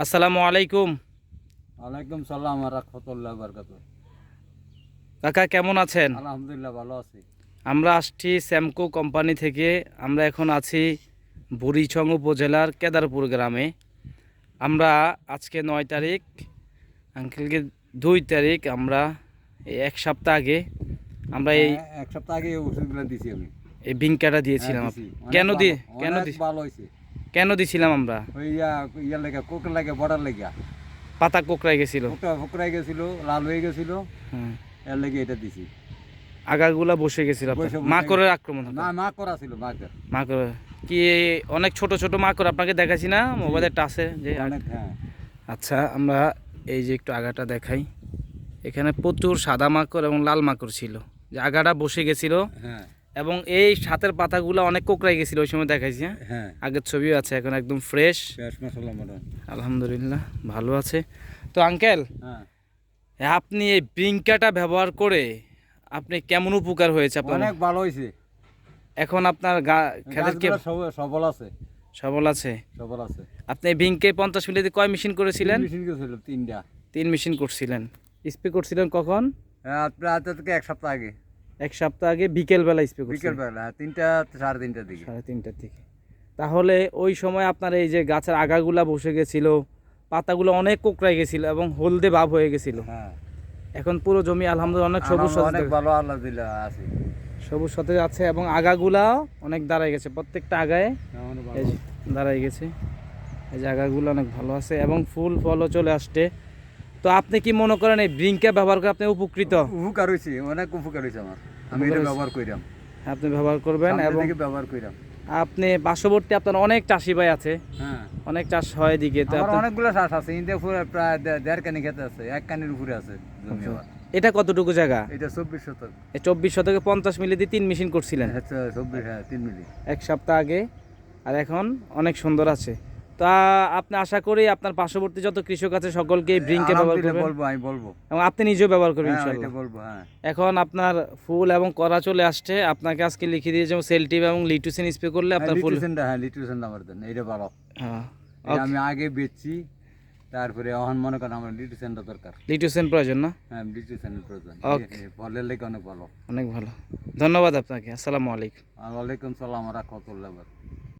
আসসালামু আলাইকুম। ওয়ালাইকুম সালাম ওয়া রাহমাতুল্লাহি ওয়া বারাকাতুহু। কাকা কেমন আছেন? আলহামদুলিল্লাহ ভালো আছি। আমরা আসছি স্যামকো কোম্পানি থেকে। আমরা এখন আছি বুড়িচং উপজেলার কেদারপুর গ্রামে। আমরা আজকে ৯ তারিখ, আঙ্কেলকে ২ তারিখ, আমরা এই এক সপ্তাহ আগে আমরা এই এক সপ্তাহ আগে ওষুধগুলো দিছি আমি। এই বিঙ্কাটা হ্যাঁ দিয়েছিলাম। দিছি। কেন অনেক দিয়ে ভালো, কেন অনেক দি ভালো হইছে। কেন দিছিলাম আমরা? ওই ইয়ার লাগে কোকের লাগে বর্ডার লাগিয়া পাতা কোকড়াই গেছিল। কোকটা ফুকরাই গেছিল, লাল হয়ে গেছিল, হ্যাঁ, এর লাগে এটা দিছি। আগাগুলা বসে গেছিল আপনার। বসে বসে মাকড়ের আক্রমণ হতো। না মা করা ছিল মাকের। মাকড় কি অনেক ছোট ছোট মাকড় আপনাকে দেখাচ্ছি না মোবাইলের টাচে যে অনেক হ্যাঁ। আচ্ছা, আমরা এই যে একটু আগাটা দেখাই। এখানে প্রচুর সাদা মাকড় এবং লাল মাকড় ছিল, যে আগাটা বসে গেছিল হ্যাঁ এবং এই সাতের পাতাগুলো অনেক কোকড়াই গেছিল ওই সময় দেখাইছি। হ্যাঁ, হ্যাঁ আগের ছবিও আছে, এখন একদম ফ্রেশ। পেঁয়াজ মশলা মটন। আলহামদুলিল্লাহ ভালো আছে। তো আঙ্কেল, হ্যাঁ আপনি এই ব্রিঙ্কাটা ব্যবহার করে আপনি কেমন উপকার হয়েছে আপনার? অনেক ভালো হইছে। এখন আপনার খেতের কে গাছগুলো সবল আছে, সবল আছে? সবল আছে। আপনি এই ব্রিঙ্কে 50 মিনিটে কয় মেশিন করেছিলেন? মেশিন গেছিল তিনটা। 3 মেশিন করছিলেন। স্প্রে করছিলেন কখন? হ্যাঁ আপনার আজ থেকে এক সপ্তাহ আগে, এক সপ্তাহ আগে বিকেলবেলা স্প্রে করছিলেন। বিকেলবেলা ৩টা ৩:৩০টার দিকে। 3:30টার দিকে। তাহলে ওই সময় আপনার এই যে গাছের আগাগুলা বসে গেছিল, পাতাগুলো অনেক কোকড়ায় গেছিল এবং হলদে ভাব হয়ে গেছিল। হ্যাঁ এখন পুরো জমি আলহামদুলিল্লাহ অনেক সবুজ অনেক সতেজ, ভালো আলহামদুলিল্লাহ আছে। সবুজ সতেজ আছে এবং আগাগুলা অনেক দাঁড়ায় গেছে, প্রত্যেকটা আগায় অনেক ভালো। এই যে দাঁড়ায় গেছে। এই যে আগাগুলো অনেক ভালো আছে এবং ফুল ফলও চলে আসছে। তো আপনি কি মনে করেন এই ব্রিঙ্কা ব্যবহার করে আপনি উপকৃত? উপকার হয়েছে, অনেক উপকার হয়েছে আমার। আমি এটা ব্যবহার করিলাম, আপনি ব্যবহার করবেন এবং ব্যবহার করিলাম। আপনি পার্শ্ববর্তী আপনার অনেক চাষি ভাই আছে, হ্যাঁ অনেক চাষ হয় এদিকে, তো আমার আপনার অনেকগুলো চাষ আছে। ইন্দে পুরো প্রায় ১.৫ কানি খেতে আছে, ১ কানির উপরে আছে জমি আমার। এটা কতটুকু জায়গা? এটা ২৪ শতক। এই 24 শতকে 50 মিলি দিয়ে 3 মেশিন করছিলেন ২৪ হ্যাঁ ৩ মিলি। এক সপ্তাহ আগে, আর এখন অনেক সুন্দর আছে। তা আপনি আশা করি আপনার পার্শ্ববর্তী যত কৃষক আছে সকলকে এই ব্রিঙ্কে ব্যবহার করবেন বলবো, আমি বলবো। এবং আপনি নিজেও ব্যবহার করবেন হ্যাঁ এটা ইনশাআল্লাহ। বলবো হ্যাঁ। এখন আপনার ফুল এবং করা চলে আসছে, আপনাকে আজকে লিখে দিয়ে যেমন সেলটিভ এবং লিটুসিন স্প্রে করলে আপনার ফুল। লিট্রিশন আমার দেন, এটা ভালো। হ্যাঁ, এটা আমি আগে বেচছি, তারপরে এখন মনে করেন আমার লিট্রিশনটা দরকার। লিটুসিন প্রয়োজন না? হ্যাঁ লিট্রিশনের প্রয়োজন। ওকে, ফলের লেগে অনেক ভালো। অনেক ভালো। ধন্যবাদ আপনাকে। আসসালামু আলাইকুম। ওয়ালাইকুম সালাম ওয়া রাহমাতুল্লাহি ওয়া বারাকাতুহু।